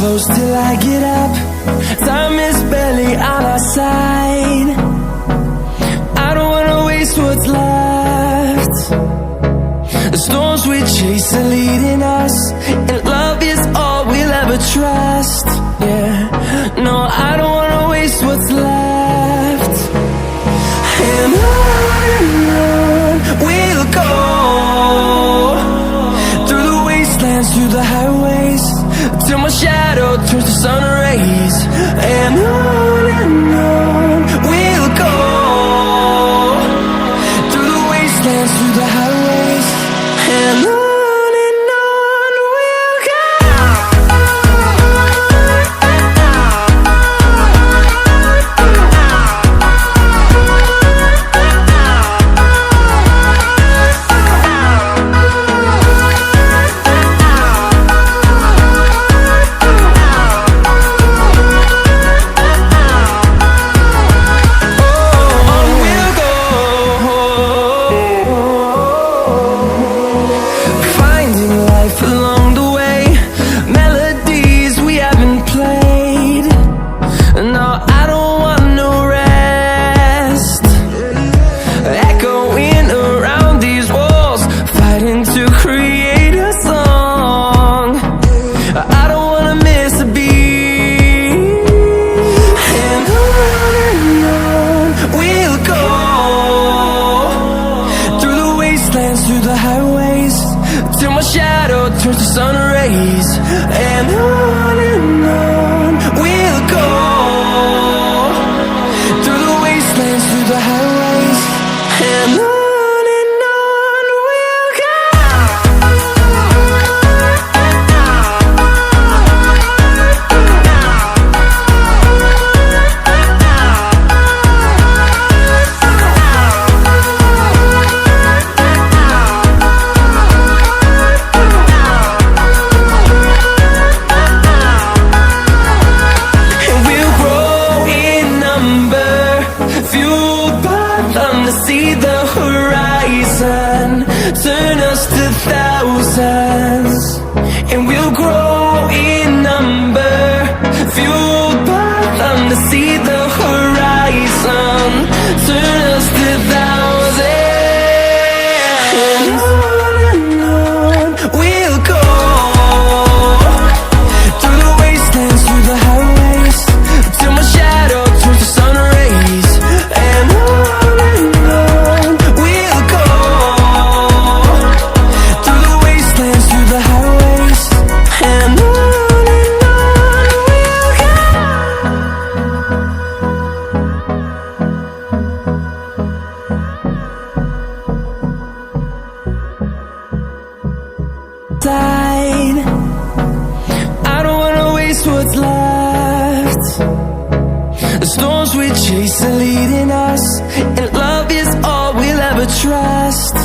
close till I get up. Time is barely on our side. I don't wanna waste what's left. The storms we chase are leading us, and love is all we'll ever trust. Yeah, no, I don't wanna waste what's left. And on we'll go, through the wastelands, through the highways, till my shadow turns to sun rays. And on we'll go, through the wastelands, through the highways, and on we'll go. Through the highways, till my shadow turns to sun rays. And on we'll go, through the wastelands, through the highways, and on we'll go. See the horizon, turn us to thousands, and we'll grow in number, fueled by them to see the horizon, turn us to thousands. And on we'll go, through the wastelands, through the highways, till my shadow turns to sun rays. And I don't wanna waste what's left. The storms we chase are leading us, and love is all we'll ever trust.